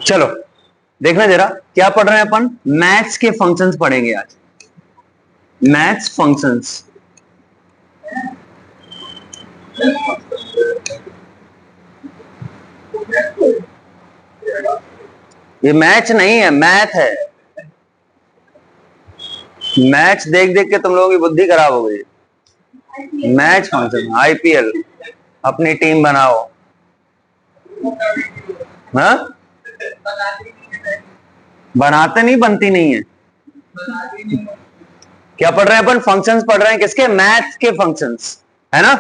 चलो देखना जरा क्या पढ़ रहे हैं अपन, मैथ्स के फंक्शंस पढ़ेंगे आज, मैथ्स फंक्शंस। ये मैच नहीं है, मैथ है। मैच देख देख के तुम लोगों की बुद्धि खराब हो गई। मैच फंक्शन, आईपीएल, अपनी टीम बनाओ। हाँ, बनाते नहीं, बनती नहीं है। क्या पढ़ रहे हैं अपन, फंक्शंस पढ़ रहे हैं, किसके, मैथ के फंक्शंस, है ना।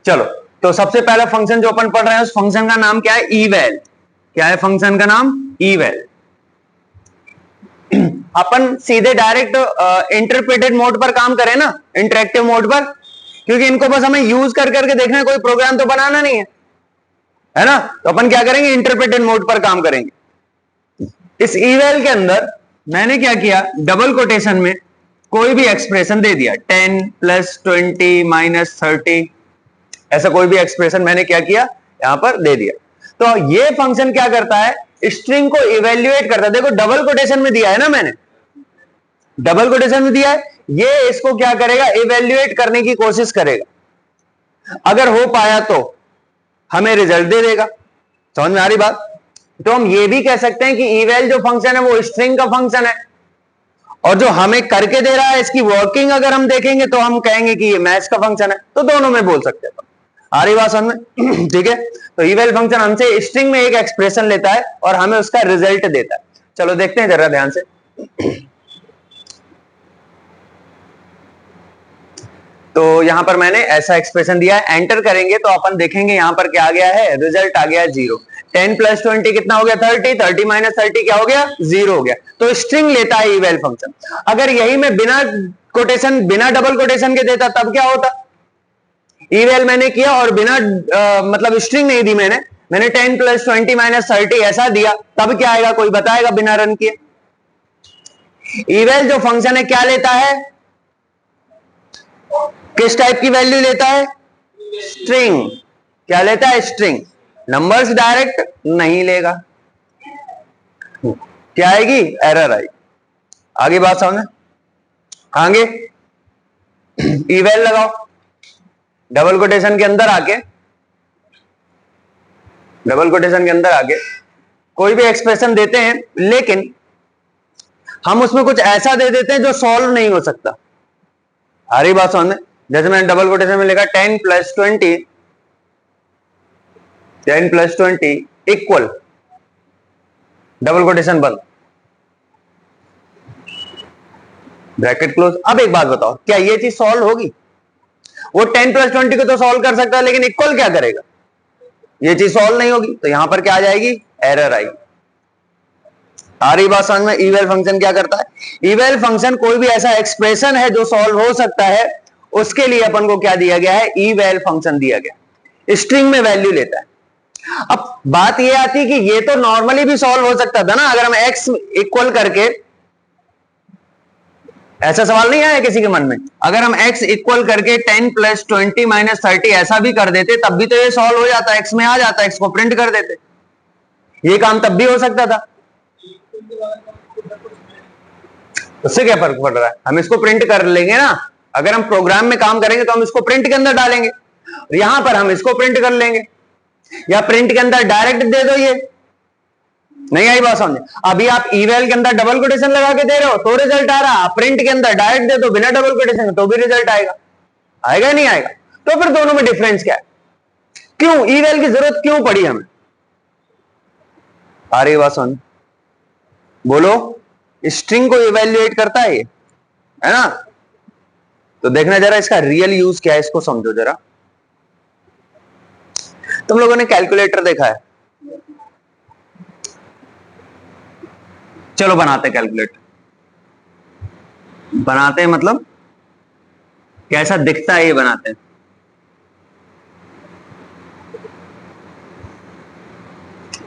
चलो तो सबसे पहला फंक्शन जो अपन पढ़ रहे हैं उस फंक्शन का नाम क्या है, इवैल। क्या है फंक्शन का नाम, इवैल। अपन सीधे डायरेक्ट इंटरप्रेटेड मोड पर काम करें ना, इंटरेक्टिव मोड पर, क्योंकि इनको बस हमें यूज कर करके देखना है, कोई प्रोग्राम तो बनाना नहीं है ना। तो अपन क्या करेंगे, इंटरप्रेटेड मोड पर काम करेंगे। इस इवैल के अंदर मैंने क्या किया, डबल कोटेशन में कोई भी एक्सप्रेशन दे दिया, 10 + 20 - 30, ऐसा कोई भी एक्सप्रेशन मैंने क्या किया, यहां पर दे दिया। तो ये फंक्शन क्या करता है, स्ट्रिंग को इवेल्युएट करता है। देखो डबल कोटेशन में दिया है ना मैंने, डबल कोटेशन में दिया है, ये इसको क्या करेगा, इवेल्युएट करने की कोशिश करेगा। अगर हो पाया तो हमें रिजल्ट दे देगा। समझ में आ रही बात। तो हम ये भी कह सकते हैं कि इवेल जो फंक्शन है वो स्ट्रिंग का फंक्शन है, और जो हमें करके दे रहा है इसकी वर्किंग अगर हम देखेंगे तो हम कहेंगे कि ये मैथ्स का फंक्शन है। तो दोनों में बोल सकते हैं। आ रही बात समझ में। ठीक है, तो इवेल फंक्शन हमसे स्ट्रिंग में एक एक्सप्रेशन लेता है और हमें उसका रिजल्ट देता है। चलो देखते हैं जरा ध्यान से। तो यहां पर मैंने ऐसा एक्सप्रेशन दिया है, एंटर करेंगे तो अपन देखेंगे यहां पर क्या आ गया है, रिजल्ट आ गया 0। 10 + 20 कितना हो गया, 30, 30 - 30 क्या हो गया, 0 हो गया। तो स्ट्रिंग लेता है इवेल फंक्शन। अगर यही मैं बिना कोटेशन, बिना डबल कोटेशन के देता तब क्या होता, इवेल मैंने किया और बिना मतलब स्ट्रिंग नहीं दी मैंने 10 + 20 - 30 ऐसा दिया, तब क्या आएगा, कोई बताएगा बिना रन किए। इवेल जो फंक्शन है क्या लेता है, किस टाइप की वैल्यू लेता है, स्ट्रिंग। क्या लेता है, स्ट्रिंग। नंबर्स डायरेक्ट नहीं लेगा, क्या आएगी, एरर आएगी। आगे बात समझ, आगे इवेल लगाओ, डबल कोटेशन के अंदर आके, डबल कोटेशन के अंदर आके कोई भी एक्सप्रेशन देते हैं, लेकिन हम उसमें कुछ ऐसा दे देते हैं जो सॉल्व नहीं हो सकता। आ रही बात समझ में। जैसे मैंने डबल कोटेशन में लिखा 10 + 20, 10 + 20 इक्वल, डबल कोटेशन बंद, ब्रैकेट क्लोज। अब एक बात बताओ, क्या ये चीज सॉल्व होगी, वो 10 + 20 को तो सॉल्व कर सकता है, लेकिन इक्वल क्या करेगा, ये चीज सॉल्व नहीं होगी। तो यहां पर क्या आ जाएगी, एरर आएगी। आ रही बात समझ में। इवेल फंक्शन क्या करता है, इवेल फंक्शन कोई भी ऐसा एक्सप्रेशन है जो सॉल्व हो सकता है, उसके लिए अपन को क्या दिया गया है, इवेल फंक्शन दिया गया, स्ट्रिंग में वैल्यू लेता है। अब बात ये आती है कि ये तो नॉर्मली भी सॉल्व हो सकता था ना, अगर हम x इक्वल करके, ऐसा सवाल नहीं आया किसी के मन में, अगर हम x इक्वल करके 10 + 20 - 30 ऐसा भी कर देते तब भी तो ये सॉल्व हो जाता, x में आ जाता, x को प्रिंट कर देते, ये काम तब भी हो सकता था। उससे क्या फर्क पड़ रहा है, हम इसको प्रिंट कर लेंगे ना। अगर हम प्रोग्राम में काम करेंगे तो हम इसको प्रिंट के अंदर डालेंगे, यहां पर हम इसको प्रिंट कर लेंगे, या प्रिंट के अंदर डायरेक्ट दे दो। ये नहीं आई बात समझे। अभी आप इवेल के अंदर डबल कोटेशन लगा के दे रहे हो तो रिजल्ट आ रहा, प्रिंट के अंदर डायरेक्ट दे दो बिना डबल कोटेशन तो भी रिजल्ट आएगा, आएगा नहीं आएगा। तो फिर दोनों में डिफरेंस क्या है, क्यों इवेल की जरूरत क्यों पड़ी हमें। आ रही बात समझ, बोलो। स्ट्रिंग को इवेल्युएट करता है ये, है ना। तो देखना जरा इसका रियल यूज क्या है, इसको समझो जरा। तुम लोगों ने कैलकुलेटर देखा है, चलो बनाते कैलकुलेटर। बनाते हैं मतलब कैसा दिखता है ये बनाते हैं।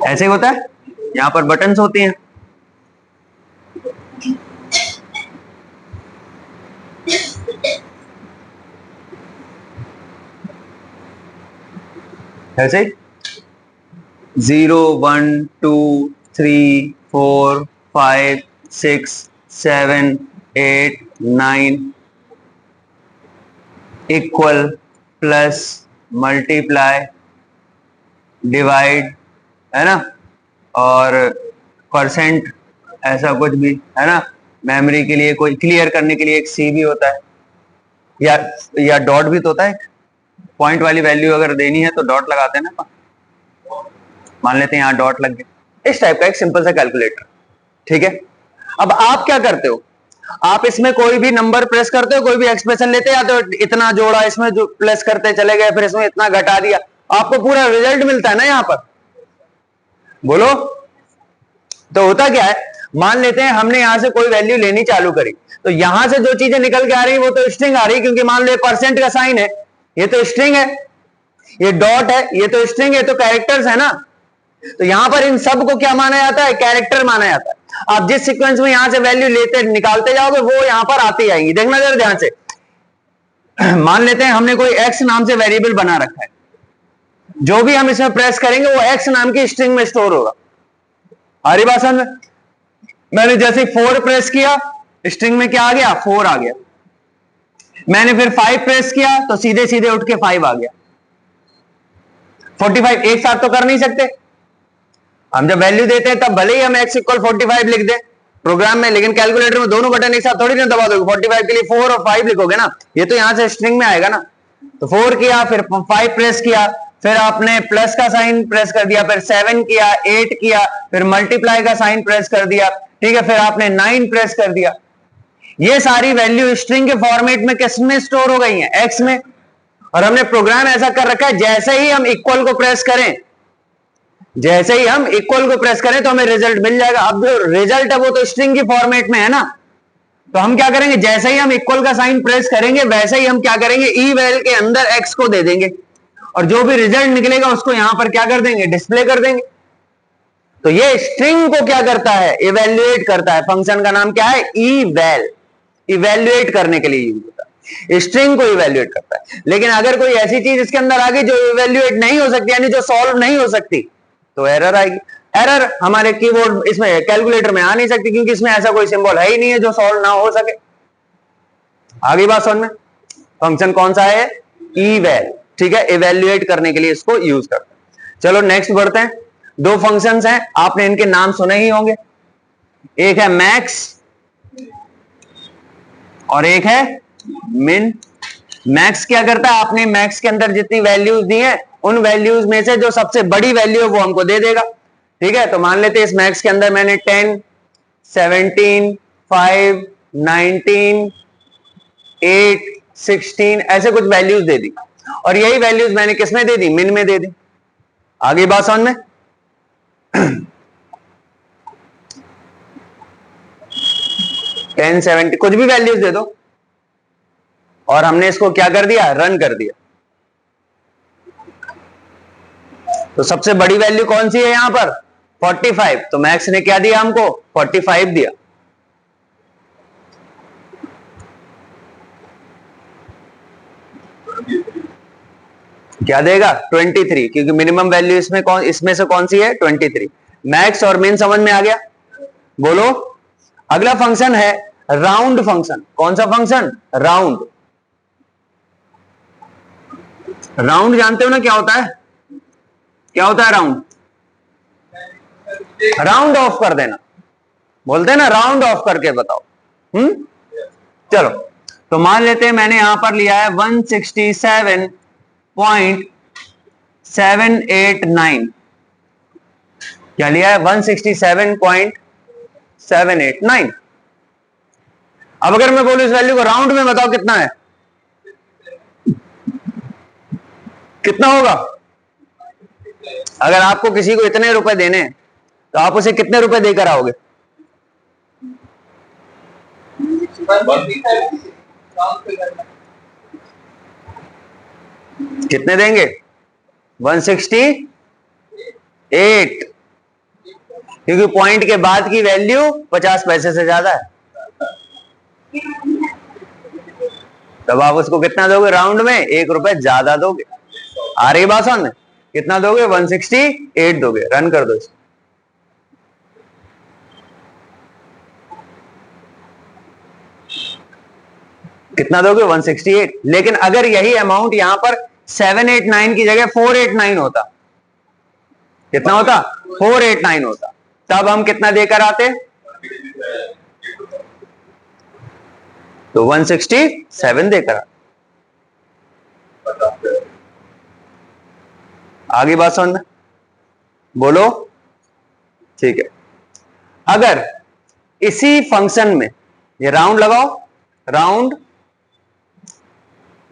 ऐसे ही होता है, यहां पर बटन्स होती हैं, ऐसे 0 1 2 3 4 5 6 7 8 9 इक्वल प्लस मल्टीप्लाई डिवाइड, है ना, और परसेंट ऐसा कुछ भी, है ना। मेमोरी के लिए कोई क्लियर करने के लिए एक सी भी होता है, या डॉट भी तो होता है। पॉइंट वाली वैल्यू अगर देनी है तो डॉट लगाते हैं ना, मान लेते हैं यहाँ डॉट लग गया। इस टाइप का एक सिंपल सा कैलकुलेटर, ठीक है। अब आप क्या करते हो, आप इसमें कोई भी नंबर प्रेस करते हो, कोई भी एक्सप्रेशन लेते हैं, या तो इतना जोड़ा इसमें जो प्लस करते चले गए, फिर इसमें इतना घटा दिया, आपको पूरा रिजल्ट मिलता है ना यहाँ पर। बोलो, तो होता क्या है, मान लेते हैं हमने यहां से कोई वैल्यू लेनी चालू करी, तो यहां से जो चीजें निकल के आ रही वो तो स्ट्रिंग आ रही, क्योंकि मान लो परसेंट का साइन है, ये तो स्ट्रिंग है, ये डॉट है, ये तो स्ट्रिंग है, तो कैरेक्टर्स है ना। तो यहां पर इन सब को क्या माना जाता है, कैरेक्टर माना जाता है। आप जिस सीक्वेंस में यहां से वैल्यू लेते निकालते जाओगे वो यहां पर आती जाएंगी। देखना जरा ध्यान से, मान लेते हैं हमने कोई एक्स नाम से वेरिएबल बना रखा है, जो भी हम इसमें प्रेस करेंगे वो एक्स नाम की स्ट्रिंग में स्टोर होगा। आ रही बात समझ में? मैंने जैसे 4 प्रेस किया, स्ट्रिंग में क्या आ गया, 4 आ गया। मैंने फिर 5 प्रेस किया तो सीधे सीधे उठ के 5 आ गया। 45 एक साथ तो कर नहीं सकते, हम जब वैल्यू देते हैं तब भले ही हम x इक्वल 45 लिख दें प्रोग्राम में, लेकिन कैलकुलेटर में दोनों बटन एक साथ थोड़ी ना दबा दोगे। 45 के लिए 4 और 5 लिखोगे ना, ये तो यहां से स्ट्रिंग में आएगा ना। तो 4 किया, फिर 5 प्रेस किया, फिर आपने प्लस का साइन प्रेस कर दिया, फिर 7 किया, 8 किया, फिर मल्टीप्लाई का साइन प्रेस कर दिया, ठीक है, फिर आपने 9 प्रेस कर दिया। ये सारी वैल्यू स्ट्रिंग के फॉर्मेट में किस में स्टोर हो गई हैं, एक्स में। और हमने प्रोग्राम ऐसा कर रखा है, जैसे ही हम इक्वल को प्रेस करें, जैसे ही हम इक्वल को प्रेस करें तो हमें रिजल्ट मिल जाएगा। अब जो रिजल्ट है वो तो स्ट्रिंग की फॉर्मेट में है ना, तो हम क्या करेंगे, जैसे ही हम इक्वल का साइन प्रेस करेंगे वैसे ही हम क्या करेंगे, ई वैल के अंदर एक्स को दे देंगे, और जो भी रिजल्ट निकलेगा उसको यहां पर क्या कर देंगे, डिस्प्ले कर देंगे। तो ये स्ट्रिंग को क्या करता है, इवेल्युएट करता है। फंक्शन का नाम क्या है, ई-वैल, इवेल्युएट करने के लिए यूज होता है, स्ट्रिंग को इवेल्युएट करता है। लेकिन अगर कोई ऐसी चीज इसके अंदर आ गई जो इवेल्युएट नहीं हो सकती, यानी जो सॉल्व नहीं हो सकती, तो एरर आएगी। एरर हमारे कीबोर्ड इसमें कैलकुलेटर में आ नहीं सकती, क्योंकि इसमें ऐसा कोई सिंबल है ही नहीं है जो सॉल्व ना हो सके। आगे बात समझ में, फंक्शन कौन सा है, ई-वैल, ठीक है, इवेल्युएट करने के लिए इसको यूज करते हैं। चलो नेक्स्ट बढ़ते हैं। 2 फंक्शंस हैं, आपने इनके नाम सुने ही होंगे, एक है मैक्स और एक है मिन। मैक्स क्या करता है, आपने मैक्स के अंदर जितनी वैल्यूज दी हैं उन वैल्यूज में से जो सबसे बड़ी वैल्यू है वो हमको दे देगा, ठीक है। तो मान लेते हैं इस मैक्स के अंदर मैंने 10 17 5 19 8 16 ऐसे कुछ वैल्यूज दे दी, और यही वैल्यूज मैंने किसमें दे दी, मिन में दे दी। आगे बात समझ में, 10 70 कुछ भी वैल्यूज दे दो, और हमने इसको क्या कर दिया, रन कर दिया। तो सबसे बड़ी वैल्यू कौन सी है यहां पर, 45। तो मैक्स ने क्या दिया हमको, 45 दिया। क्या देगा, 23, क्योंकि मिनिमम वैल्यू इसमें से कौन सी है, 23। मैक्स और मिन समझ में आ गया। बोलो, अगला फंक्शन है राउंड फंक्शन। कौन सा फंक्शन, राउंड। राउंड जानते हो ना क्या होता है, क्या होता है राउंड, राउंड ऑफ कर देना, बोलते हैं ना राउंड ऑफ करके बताओ। चलो, तो मान लेते हैं मैंने यहां पर लिया है 167.789, क्या लिया है, 167.789। अब अगर मैं बोलूं इस वैल्यू को राउंड में बताओ कितना है, कितना होगा। अगर आपको किसी को इतने रुपए देने हैं तो आप उसे कितने रुपए देकर आओगे, कितने देंगे, 168, क्योंकि पॉइंट के बाद की वैल्यू 50 पैसे से ज्यादा है। तब आप उसको कितना दोगे, राउंड में 1 रुपए ज्यादा दोगे। आ रही बात समझ में, कितना दोगे, 168 दोगे। रन कर दो इसको, कितना दोगे 168। लेकिन अगर यही अमाउंट यहां पर 789 की जगह 489 होता, कितना होता 489 होता, तब हम कितना देकर आते, तो 167 देकर आते। आगे बात समझ में, बोलो। ठीक है, अगर इसी फंक्शन में ये राउंड लगाओ, राउंड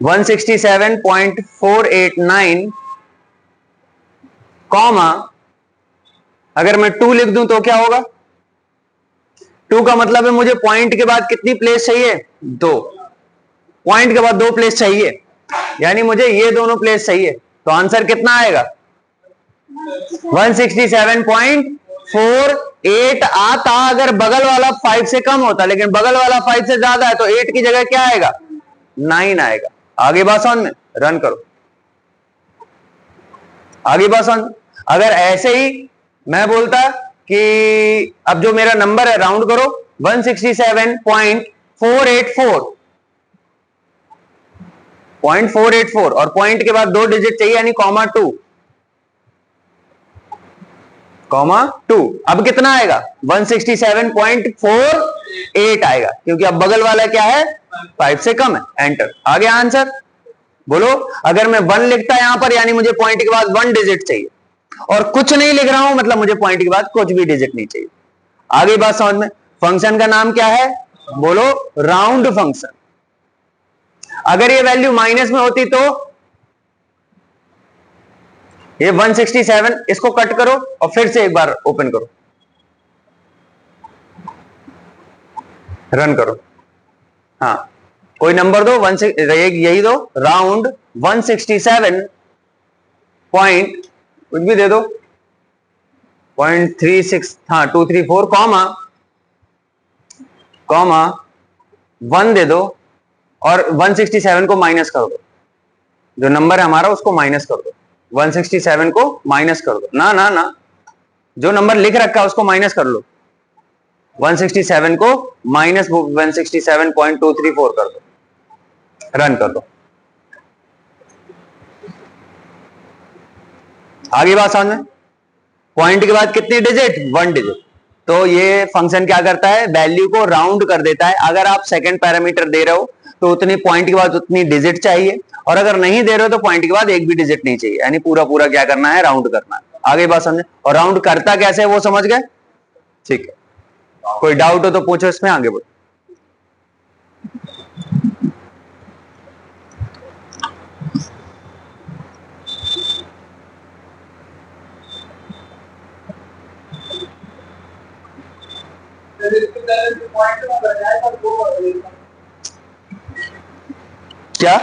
167.489 कॉमा अगर मैं 2 लिख दूं तो क्या होगा, 2 का मतलब है मुझे पॉइंट के बाद कितनी प्लेस चाहिए, 2, पॉइंट के बाद 2 प्लेस चाहिए, यानी मुझे ये दोनों प्लेस चाहिए, तो आंसर कितना आएगा 167.48 आता अगर बगल वाला 5 से कम होता, लेकिन बगल वाला 5 से ज्यादा है तो 8 की जगह क्या आएगा 9 आएगा। आगे बात समझ में, रन करो, आगे बात समझ। अगर ऐसे ही मैं बोलता कि अब जो मेरा नंबर है राउंड करो 167.484 और पॉइंट के बाद 2 डिजिट चाहिए यानी कॉमा 2, अब कितना आएगा 167.48 आएगा, क्योंकि अब बगल वाला क्या है 5 से कम है। एंटर, आ गया आंसर। बोलो, अगर मैं 1 लिखता यहां पर यानी मुझे पॉइंट के बाद 1 डिजिट चाहिए, और कुछ नहीं लिख रहा हूं मतलब मुझे पॉइंट के बाद कुछ भी डिजिट नहीं चाहिए। आगे बात समझ में। फंक्शन का नाम क्या है, बोलो राउंड फंक्शन। अगर ये वैल्यू माइनस में होती तो ये 167, इसको कट करो और फिर से एक बार ओपन करो, रन करो। हाँ, कोई नंबर दो, यही दो, राउंड 167 पॉइंट कुछ भी दे दो, 0.36, हाँ 234 कॉमा 1 दे दो और 167 को माइनस कर दो, जो नंबर है हमारा उसको माइनस कर दो, 167 को माइनस कर दो, ना ना ना, जो नंबर लिख रखा है उसको माइनस कर लो, 167 को माइनस 167.234 कर दो, रन कर दो। आगे बात समझ में। पॉइंट के बाद कितनी डिजिट, 1 डिजिट। तो ये फंक्शन क्या करता है, वैल्यू को राउंड कर देता है। अगर आप सेकंड पैरामीटर दे रहे हो तो उतनी पॉइंट के बाद उतनी डिजिट चाहिए, और अगर नहीं दे रहे हो तो पॉइंट के बाद एक भी डिजिट नहीं चाहिए, यानी पूरा पूरा क्या करना है, राउंड करना है। आगे बात समझे, और राउंड करता कैसे है वो समझ गए। ठीक है, कोई डाउट हो तो पूछो इसमें, आगे बढ़ो। क्या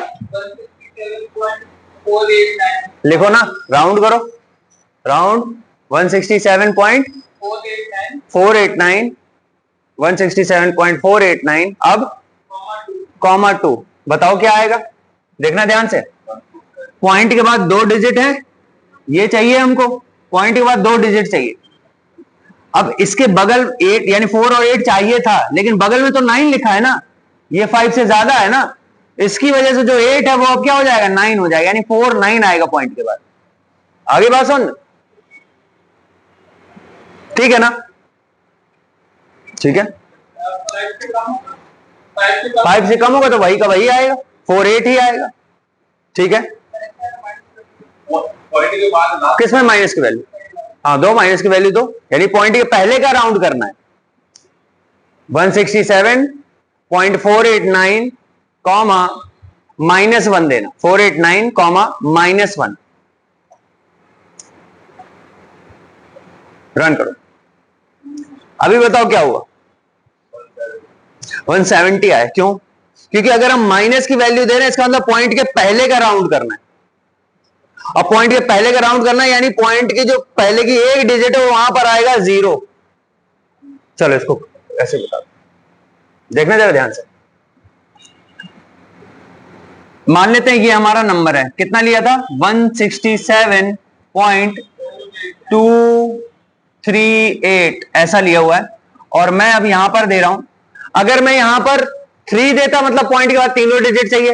लिखो ना, राउंड करो, राउंड 167.489, 167.489, अब कॉमा 2, बताओ क्या आएगा, देखना ध्यान से। पॉइंट के बाद 2 डिजिट है, ये चाहिए हमको, पॉइंट के बाद 2 डिजिट चाहिए। अब इसके बगल 8 यानी 4 और 8 चाहिए था, लेकिन बगल में तो 9 लिखा है ना, ये 5 से ज्यादा है ना, इसकी वजह से जो 8 है वो अब क्या हो जाएगा, 9 हो जाएगा, यानी 4 9 आएगा पॉइंट के बाद। आगे बात सुन, ठीक है ना, ठीक है। 5 से कम होगा तो वही का वही आएगा, 4 8 ही आएगा, ठीक है। किसमें माइनस की वैल्यू, हाँ 2 माइनस की वैल्यू दो, यानी पॉइंट के पहले का राउंड करना है, 167.489 कॉमा -1 देना, 489 कॉमा -1, रन करो। अभी बताओ क्या हुआ, 170 आया, क्यों, क्योंकि अगर हम माइनस की वैल्यू दे रहे हैं इसका मतलब पॉइंट के पहले का राउंड करना है, और पॉइंट के पहले का राउंड करना है यानी पॉइंट की जो पहले की एक डिजिट है वहां पर आएगा 0। चलो इसको ऐसे बता दो, देखना जरा ध्यान से। मान लेते हैं ये हमारा नंबर है, कितना लिया था 167.238 ऐसा लिया हुआ है, और मैं अब यहां पर दे रहा हूं, अगर मैं यहां पर 3 देता मतलब पॉइंट के बाद तीनों डिजिट चाहिए,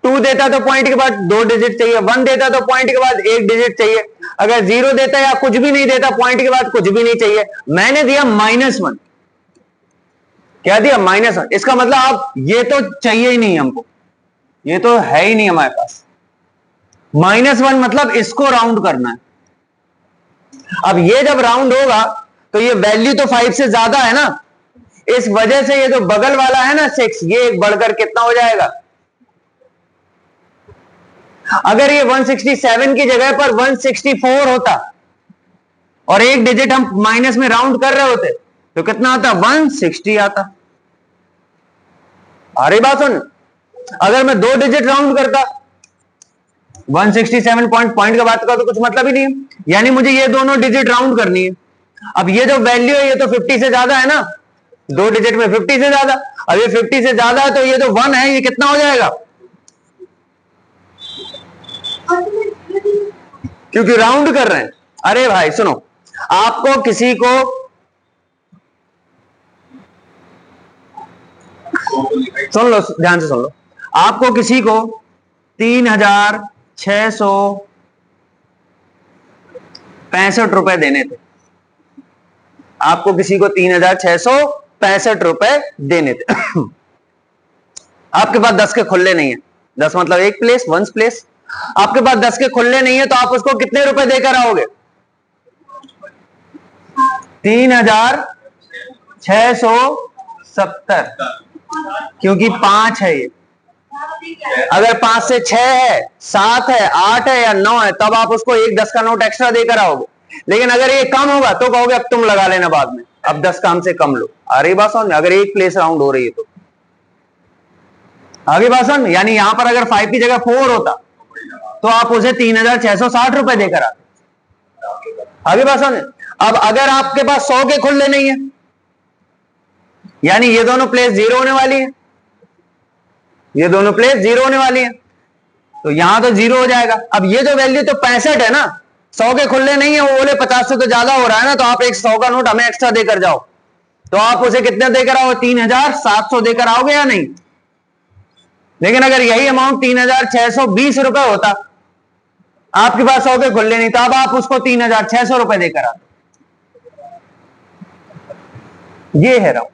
2 देता तो पॉइंट के बाद 2 डिजिट चाहिए, 1 देता तो पॉइंट के बाद 1 डिजिट चाहिए, अगर 0 देता या कुछ भी नहीं देता पॉइंट के बाद कुछ भी नहीं चाहिए। मैंने दिया -1, क्या दिया -1, इसका मतलब अब ये तो चाहिए ही नहीं हमको, ये तो है ही नहीं हमारे पास। -1 मतलब इसको राउंड करना है। अब ये जब राउंड होगा तो ये वैल्यू तो 5 से ज्यादा है ना, इस वजह से ये जो बगल वाला है ना 6, ये एक बढ़कर कितना हो जाएगा। अगर ये 167 की जगह पर 164 होता और एक डिजिट हम माइनस में राउंड कर रहे होते तो कितना आता, 160 आता। अरे बात सुन, अगर मैं 2 डिजिट राउंड करता 167 पॉइंट का बात का तो कुछ मतलब ही नहीं है, यानी मुझे ये दोनों डिजिट राउंड करनी है। अब ये जो वैल्यू है ये तो 50 से ज्यादा है ना, 2 डिजिट में 50 से ज्यादा, अब ये 50 से ज्यादा है तो ये जो 1 है ये कितना हो जाएगा, क्योंकि राउंड कर रहे हैं। अरे भाई सुनो, आपको किसी को सुन लो, ध्यान से सुन लो, आपको किसी को 3665 रुपए देने थे, आपको किसी को 3665 रुपए देने थे आपके पास 10 के खुले नहीं है, 10 मतलब एक प्लेस, 1 प्लेस, आपके पास 10 के खुले नहीं है तो आप उसको कितने रुपए देकर आओगे, 3670, क्योंकि 5 है ये। अगर 5 से 6 है, 7 है, 8 है या 9 है तब आप उसको एक 10 का नोट एक्स्ट्रा देकर आओगे। लेकिन अगर ये कम होगा तो कहोगे अब तुम लगा लेना बाद में, अब 10 काम से कम लो। आगे बात समझ में, अगर एक प्लेस राउंड हो रही है तो आगे बात समझ में, यानी यहां पर अगर 5 की जगह 4 होता तो आप उसे 3660 रुपए देकर आते। आगे बात समझ। अब अगर आपके पास 100 के खुले नहीं है, यानी ये दोनों प्लेस 0 होने वाली है, ये दोनों प्लेस 0 होने वाली है, तो यहां तो 0 हो जाएगा। अब ये जो वैल्यू तो 65 है ना, 100 के खुले नहीं है, वो बोले 50 से तो ज्यादा हो रहा है ना, तो आप एक 100 का नोट हमें एक्स्ट्रा देकर जाओ, तो आप उसे कितने देकर आओ, 3700 देकर आओगे या नहीं। लेकिन अगर यही अमाउंट 3620 रुपए होता, आपके पास 100 के खुले नहीं, तो अब आप उसको 3600 रुपए देकर आते। ये है राउंड।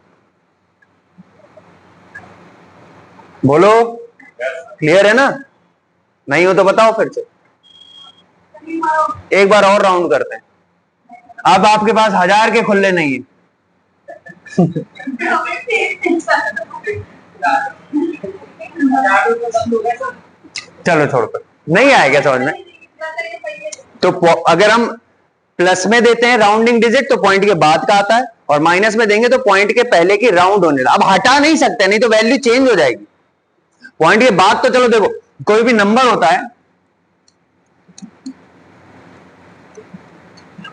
बोलो, क्लियर है ना? नहीं हो तो बताओ फिर से, एक बार और राउंड करते हैं। अब आपके पास 1000 के खुले नहीं है चलो छोड़ कर, नहीं आएगा समझ में। तो अगर हम प्लस में देते हैं राउंडिंग डिजिट तो पॉइंट के बाद का आता है, और माइनस में देंगे तो पॉइंट के पहले की राउंड होने लगा। अब हटा नहीं सकते, नहीं तो वैल्यू चेंज हो जाएगी। पॉइंट के बाद तो चलो देखो, कोई भी नंबर होता है,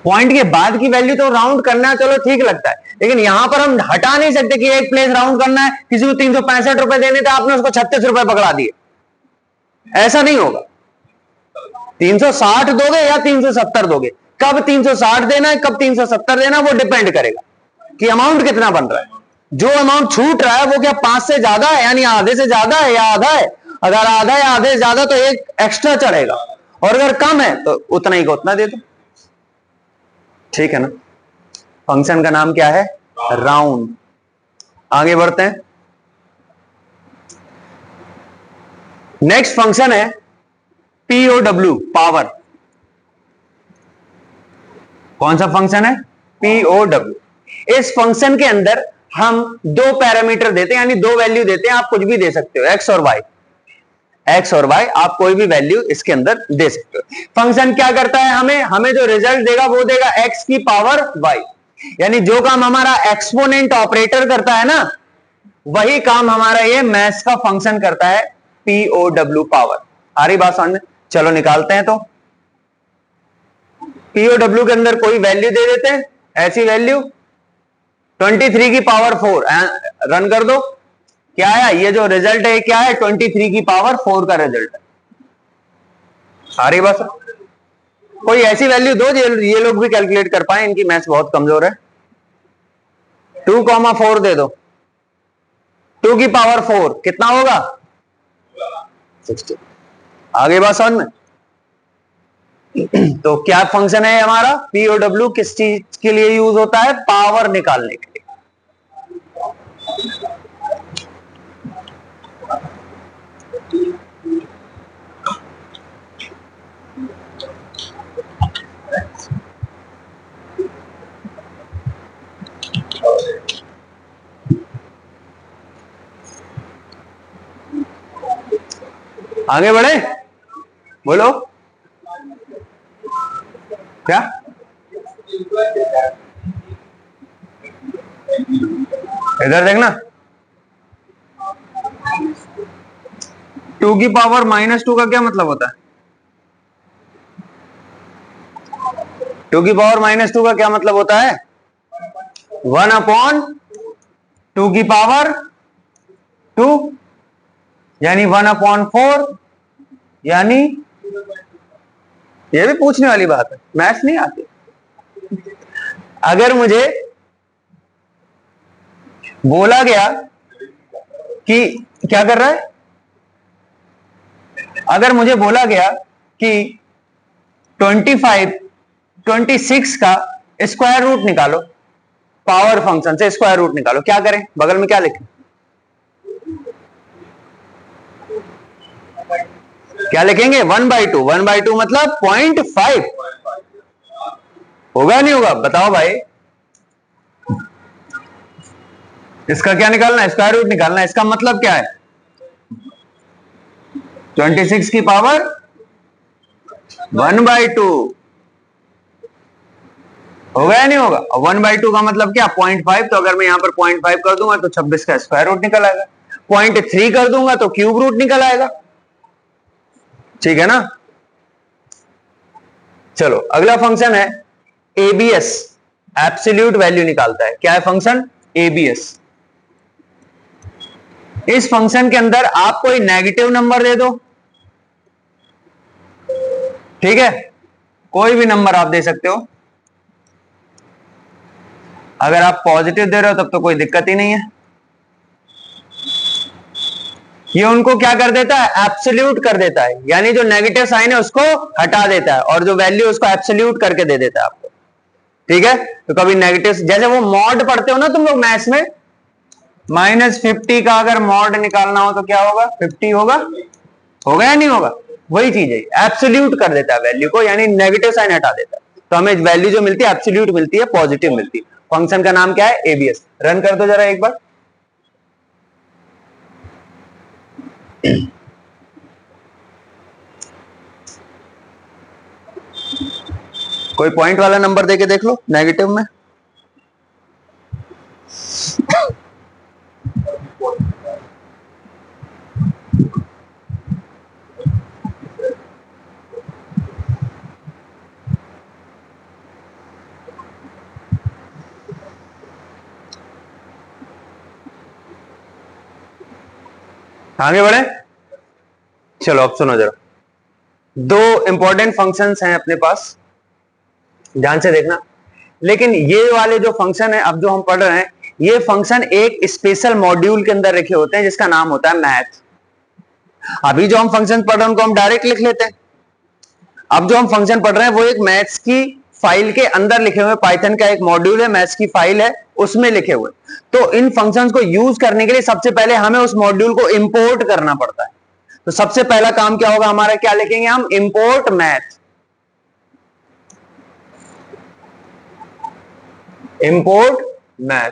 पॉइंट के बाद की वैल्यू तो राउंड करना है, चलो ठीक लगता है, लेकिन यहां पर हम हटा नहीं सकते कि एक प्लेस राउंड करना है। किसी को 365 रुपए देने थे, आपने उसको 36 रुपए पकड़ा दिए, ऐसा नहीं होगा। 360 दोगे या 370 दोगे, कब 360 देना है कब 370 देना है वो डिपेंड करेगा कि अमाउंट कितना बन रहा है। जो अमाउंट छूट रहा है वो क्या 5 से ज्यादा है, यानी आधे से ज्यादा है, या आधा है। अगर आधा या आधे से ज्यादा तो एक एक्स्ट्रा चढ़ेगा, और अगर कम है तो उतना ही को उतना दे दो, ठीक है ना। फंक्शन का नाम क्या है, राउंड। आगे बढ़ते हैं, नेक्स्ट फंक्शन है POW, पावर। कौन सा फंक्शन है, POW। इस फंक्शन के अंदर हम 2 पैरामीटर देते हैं, यानी 2 वैल्यू देते हैं। आप कुछ भी दे सकते हो, एक्स और वाई, एक्स और वाई, आप कोई भी वैल्यू इसके अंदर दे सकते हो। फंक्शन क्या करता है, हमें जो रिजल्ट देगा वो देगा एक्स की पावर वाई, यानी जो काम हमारा एक्सपोनेंट ऑपरेटर करता है ना, वही काम हमारा ये मैथ्स का फंक्शन करता है, POW, पावर। आ रही बात समझ में? चलो निकालते हैं। तो POW के अंदर कोई वैल्यू दे देते हैं, ऐसी वैल्यू 23 की पावर 4, रन कर दो। क्या है ये जो रिजल्ट है, क्या है, 23 की पावर 4 का रिजल्ट है। सारी बस कोई ऐसी वैल्यू दो ये लोग भी कैलकुलेट कर पाए, इनकी मैथ्स बहुत कमजोर है। 2,4 दे दो, 2 की पावर 4 कितना होगा 60। आगे बात समझ में। तो क्या फंक्शन है हमारा पीओडब्ल्यू, किस चीज के लिए यूज होता है, पावर निकालने के लिए। आगे बढ़े, बोलो क्या। इधर देखना, 2 की पावर -2 का क्या मतलब होता है, 2 की पावर -2 का क्या मतलब होता है 1/2 की पावर 2, यानी 1/4, यानी ये भी पूछने वाली बात है, मैथ्स नहीं आती। अगर मुझे बोला गया कि क्या कर रहा है, अगर मुझे बोला गया कि 26 का स्क्वायर रूट निकालो, पावर फंक्शन से स्क्वायर रूट निकालो, क्या करें, बगल में क्या लिखें, क्या लिखेंगे 1/2, 1/2 मतलब 0.5 होगा नहीं होगा, बताओ भाई। इसका क्या निकालना है, स्क्वायर रूट निकालना है। इसका मतलब क्या है 26 की पावर 1/2 होगा या नहीं होगा। और 1/2 का मतलब क्या 0.5, तो अगर मैं यहां पर 0.5 कर दूंगा तो 26 का स्क्वायर रूट निकल आएगा, 0.3 कर दूंगा तो क्यूब रूट निकल आएगा, ठीक है ना। चलो अगला फंक्शन है एबीएस, एब्सोल्यूट वैल्यू निकालता है। क्या है फंक्शन एबीएस। इस फंक्शन के अंदर आप कोई नेगेटिव नंबर दे दो, ठीक है, कोई भी नंबर आप दे सकते हो। अगर आप पॉजिटिव दे रहे हो तब तो कोई दिक्कत ही नहीं है। ये उनको क्या कर देता है एब्सोल्यूट कर देता है, यानी जो नेगेटिव साइन है उसको हटा देता है और जो वैल्यू उसको एब्सोल्यूट करके दे देता है आपको, ठीक है। तो कभी नेगेटिव, जैसे वो मॉड पढ़ते हो ना तुम लोग मैथ्स में, -50 का अगर मॉड निकालना हो तो क्या होगा 50 होगा, होगा या नहीं होगा। वही चीज है, एब्सोल्यूट कर देता है वैल्यू को, यानी नेगेटिव साइन हटा देता है, तो हमें वैल्यू जो मिलती है एब्सोल्यूट मिलती है, पॉजिटिव मिलती है। फंक्शन का नाम क्या है एबीएस। रन कर दो जरा एक बार। कोई पॉइंट वाला नंबर देके देख लो नेगेटिव में। आगे बढ़े, चलो अब सुनो जरा। दो इंपॉर्टेंट फंक्शंस हैं अपने पास, ध्यान से देखना। लेकिन ये वाले जो फंक्शन है अब जो हम पढ़ रहे हैं, ये फंक्शन एक स्पेशल मॉड्यूल के अंदर रखे होते हैं जिसका नाम होता है मैथ। अभी जो हम फंक्शन पढ़ रहे हैं उनको हम डायरेक्ट लिख लेते हैं। अब जो हम फंक्शन पढ़ रहे हैं वो एक मैथ्स की फाइल के अंदर लिखे हुए, पाइथन का एक मॉड्यूल है, मैथ्स की फाइल है, उसमें लिखे हुए। तो इन फंक्शंस को यूज करने के लिए सबसे पहले हमें उस मॉड्यूल को इंपोर्ट करना पड़ता है। तो सबसे पहला काम क्या होगा हमारा, क्या लिखेंगे हम, इंपोर्ट मैथ। इंपोर्ट मैथ,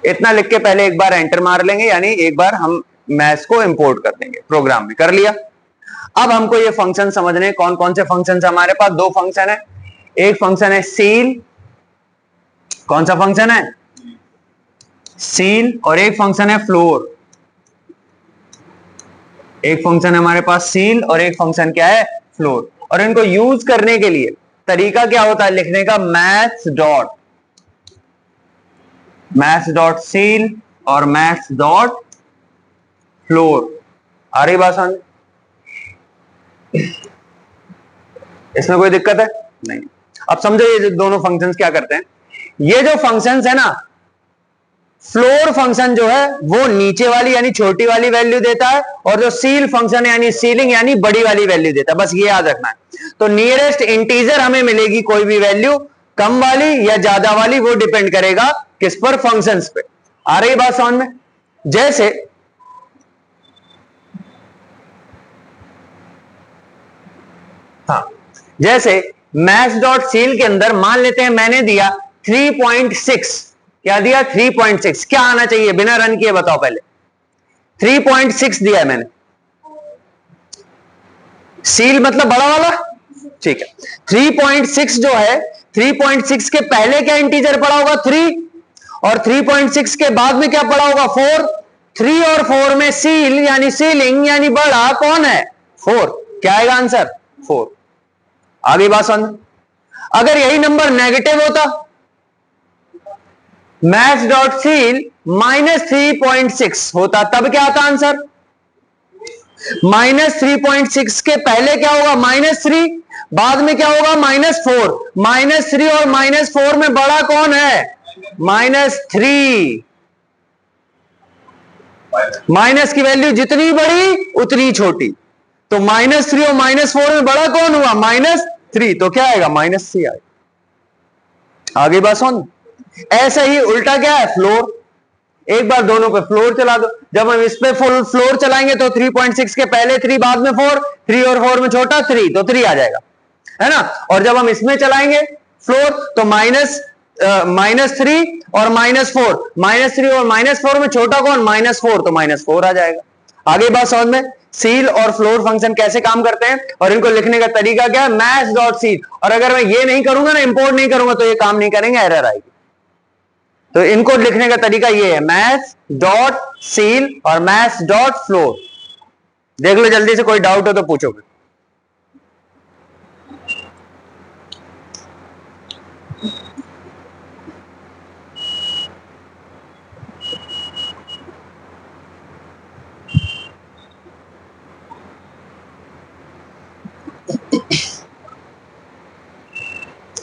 इतना लिख के पहले एक बार एंटर मार लेंगे, यानी एक बार हम मैथ्स को इंपोर्ट कर देंगे प्रोग्राम में। कर लिया। अब हमको ये फंक्शन समझने, कौन कौन से फंक्शन हमारे पास, दो फंक्शन है। एक फंक्शन है सील, कौन सा फंक्शन है सील, और एक फंक्शन है फ्लोर। एक फंक्शन है हमारे पास सील और एक फंक्शन क्या है फ्लोर। और इनको यूज करने के लिए तरीका क्या होता है लिखने का, मैथ्स डॉट सील और मैथ्स डॉट फ्लोर। आ रही बात समझ, इसमें कोई दिक्कत है नहीं। अब समझो ये दोनों फंक्शंस क्या करते हैं। ये जो फंक्शंस है ना, फ्लोर फंक्शन जो है वो नीचे वाली यानी छोटी वाली वैल्यू देता है, और जो सील फंक्शन है यानी सीलिंग यानी बड़ी वाली वैल्यू देता है। बस ये याद रखना है। तो नियरेस्ट इंटीजर हमें मिलेगी कोई भी वैल्यू, कम वाली या ज्यादा वाली, वो डिपेंड करेगा किस पर, फंक्शंस पे। आ रही बात समझ में? जैसे हाँ, जैसे मैथ्स डॉट सील के अंदर मान लेते हैं मैंने दिया 3.6, क्या दिया 3.6, क्या आना चाहिए बिना रन किए बताओ पहले? 3.6 दिया है मैंने, सील मतलब बड़ा वाला, ठीक है। 3.6 जो है, 3.6 के पहले क्या इंटीजर पड़ा होगा 3, और 3.6 के बाद में क्या पड़ा होगा 4। 3 और 4 में सील यानी सीलिंग यानी बड़ा कौन है 4, क्या आएगा आंसर 4। आगे बात समझ। अगर यही नंबर नेगेटिव होता, मैथ्स डॉट सील -3.6 होता, तब क्या आता आंसर? -3.6 के पहले क्या होगा -3, बाद में क्या होगा -4। -3 और -4 में बड़ा कौन है -3। माइनस की वैल्यू जितनी बड़ी उतनी छोटी, तो -3 और -4 में बड़ा कौन हुआ -3, तो क्या आएगा -3 आएगा। आगे बात सुन। ऐसा ही उल्टा क्या है फ्लोर, एक बार दोनों पे फ्लोर चला दो। जब हम इस पे फुल फ्लोर चलाएंगे तो 3.6 के पहले 3, बाद में 4, 3 और 4 में छोटा 3, तो 3 आ जाएगा, है ना। और जब हम इसमें चलाएंगे फ्लोर तो -3 और -4, -3 और -4 में छोटा कौन -4, तो -4 आ जाएगा। आगे बात समझ में। सील और फ्लोर फंक्शन कैसे काम करते हैं और इनको लिखने का तरीका क्या है, मैथ्स डॉट सील। और अगर मैं ये नहीं करूंगा ना, इंपोर्ट नहीं करूंगा, तो ये काम नहीं करेंगे, एरर आएगी। तो इनको लिखने का तरीका ये है, मैथ्स डॉट सील और मैथ्स डॉट फ्लोर। देख लो जल्दी से, कोई डाउट हो तो पूछोगे।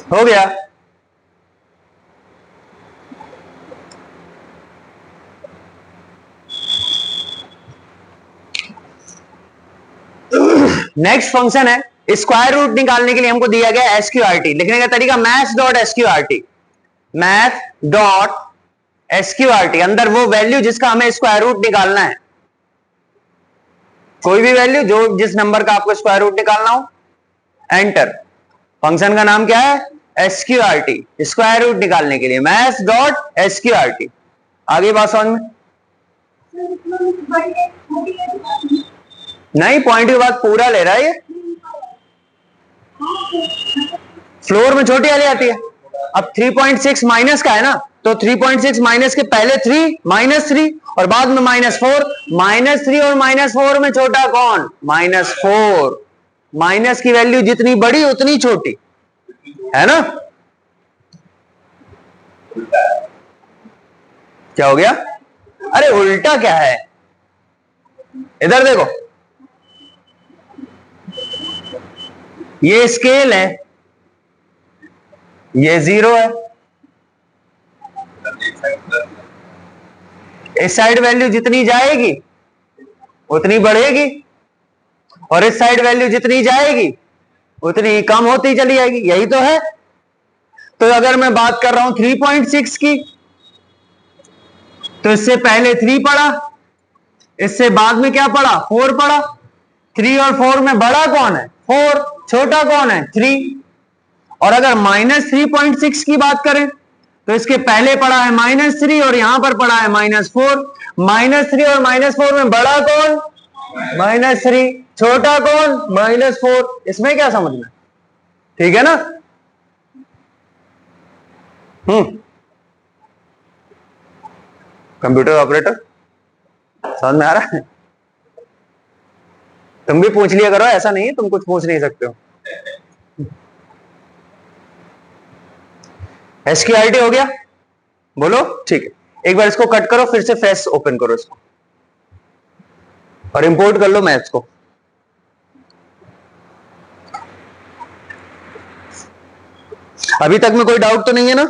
हो गया। नेक्स्ट फंक्शन है, स्क्वायर रूट निकालने के लिए हमको दिया गया एसक्यूआरटी। लिखने का तरीका maths dot SQRT, math dot SQRT, अंदर वो वैल्यू जिसका हमें स्क्वायर रूट निकालना है, कोई भी वैल्यू जो जिस नंबर का आपको स्क्वायर रूट निकालना हो, एंटर। फंक्शन का नाम क्या है एसक्यूआरटी, स्क्वायर रूट निकालने के लिए मैथ्स डॉट एसक्यूआरटी। आगे बात समझ में? नहीं, पॉइंट की बात पूरा ले रहा है ये। फ्लोर में छोटी वाली आती है। अब 3.6 माइनस का है ना, तो 3.6 माइनस के पहले 3 -3 और बाद में -4। -3 और -4 में छोटा कौन -4। माइनस की वैल्यू जितनी बड़ी उतनी छोटी, है ना। क्या हो गया? अरे उल्टा क्या है, इधर देखो, ये स्केल है, ये 0 है, इस साइड वैल्यू जितनी जाएगी उतनी बढ़ेगी, और इस साइड वैल्यू जितनी जाएगी उतनी कम होती चली जाएगी, यही तो है। तो अगर मैं बात कर रहा हूं 3.6 की, तो इससे पहले 3 पड़ा, इससे बाद में क्या पड़ा 4 पड़ा। 3 और 4 में बड़ा कौन है 4, छोटा कौन है 3। और अगर -3.6 की बात करें तो इसके पहले पड़ा है -3 और यहां पर पड़ा है -4। -3 और -4 में बड़ा कौन -3, छोटा कौन -4। इसमें क्या समझना, ठीक है ना। कंप्यूटर ऑपरेटर समझ में आ रहा है? तुम भी पूछ लिया करो, ऐसा नहीं है तुम कुछ पूछ नहीं सकते हो। एसक्यूआरटी हो गया, बोलो ठीक है। एक बार इसको कट करो, फिर से फ्रेश ओपन करो इसको और इंपोर्ट कर लो मैथ्स को। अभी तक में कोई डाउट तो नहीं है ना?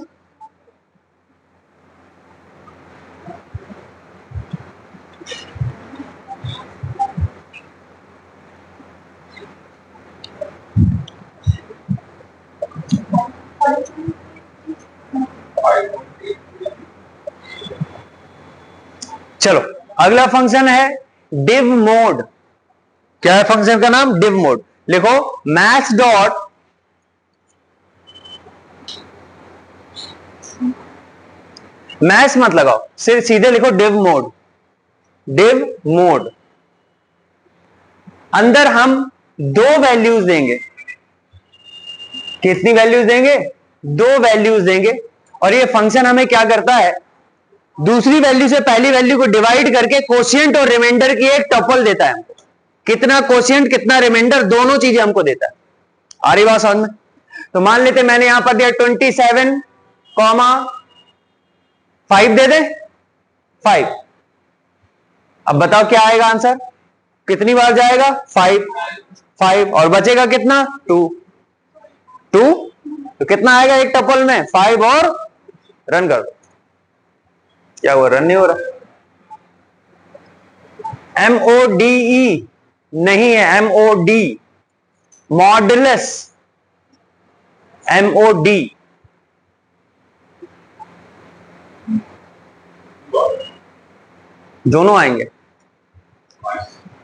चलो अगला फंक्शन है div मोड। क्या है फंक्शन का नाम? div mode. लिखो मैथ्स डॉट मैथ्स मत लगाओ, सिर्फ सीधे लिखो div मोड। div मोड अंदर हम दो वैल्यूज देंगे। कितनी वैल्यूज देंगे? दो वैल्यूज देंगे। और ये फंक्शन हमें क्या करता है, दूसरी वैल्यू से पहली वैल्यू को डिवाइड करके कोशिएंट और रिमाइंडर की एक टपल देता है हमको। कितना कोशिएंट कितना रिमाइंडर दोनों चीजें हमको देता है। आ रही बात समझ में? तो मान लेते मैंने यहां पर दिया 27,5 दे दे 5। अब बताओ क्या आएगा आंसर? कितनी बार जाएगा? 5 और बचेगा कितना? 2। तो कितना आएगा एक टपल में? 5 और रन कर दो। क्या हुआ? रन नहीं हो रहा। MODE नहीं है, MOD मॉडुलस। MOD दोनों आएंगे,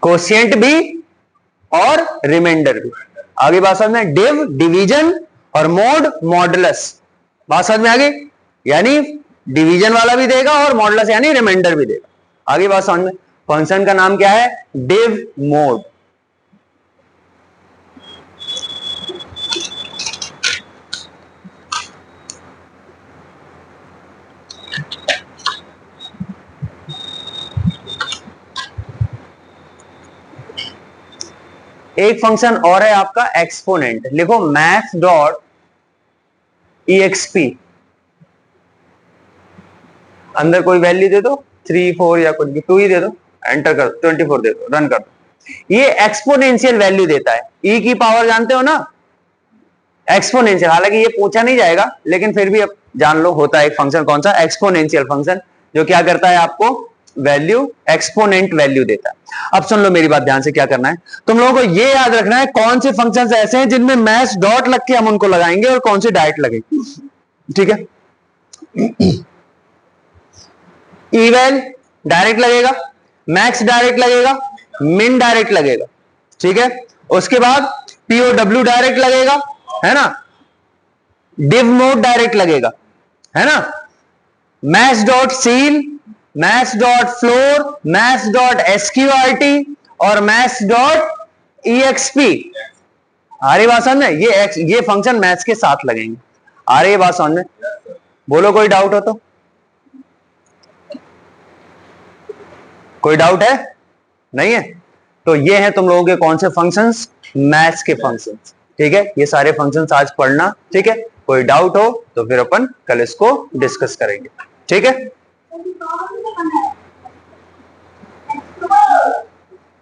कोशिएंट भी और रिमाइंडर भी। आगे बात समझ में? डिव डिवीजन और मोड मॉडुलस। बात समझ में आ गई? यानी डिवीजन वाला भी देगा और मॉडुलस यानी रिमाइंडर भी देगा। आगे बात समझ में? फंक्शन का नाम क्या है? Div mode. एक फंक्शन और है आपका एक्सपोनेंट। लिखो मैथ्स डॉट EXP। अंदर कोई वैल्यू दे दो, 3 4 या कुछ भी, 2 ही दे दो, एंटर कर दो, 24 दे दो, रन कर दो। ये एक्सपोनेंशियल वैल्यू देता है। ई की पावर जानते हो ना? एक्सपोनेंशियल। हालांकि ये पूछा नहीं जाएगा लेकिन फिर भी अब जान लो, होता है एक फंक्शन कौन सा? एक्सपोनेंशियल फंक्शन, जो क्या करता है आपको वैल्यू, एक्सपोनेंट वैल्यू देता है। अब सुन लो मेरी बात ध्यान से, क्या करना है तुम लोगों को ये याद रखना है कौन से फंक्शंस ऐसे हैं जिनमें मैथ्स डॉट लग के हम उनको लगाएंगे और कौन से डायरेक्ट लगेंगे। ठीक है? इवेल डायरेक्ट लगेगा, मैक्स डायरेक्ट लगेगा, मिन डायरेक्ट लगेगा। ठीक है? उसके बाद POW डायरेक्ट लगेगा, है ना? डिव मोड डायरेक्ट लगेगा, है ना? Maths dot seal, maths dot floor, maths dot SQRT और मैथ्स डॉट EXP। आ रही बात समझ में? ये फंक्शन मैथ्स के साथ लगेंगे। आ रही है बात समझ में? बोलो कोई डाउट हो तो? कोई डाउट है? नहीं है? तो ये है तुम लोगों के कौन से फंक्शंस? मैथ्स के फंक्शंस। ठीक है? ये सारे फंक्शंस आज पढ़ना। ठीक है? कोई डाउट हो तो फिर अपन कल इसको डिस्कस करेंगे। ठीक है?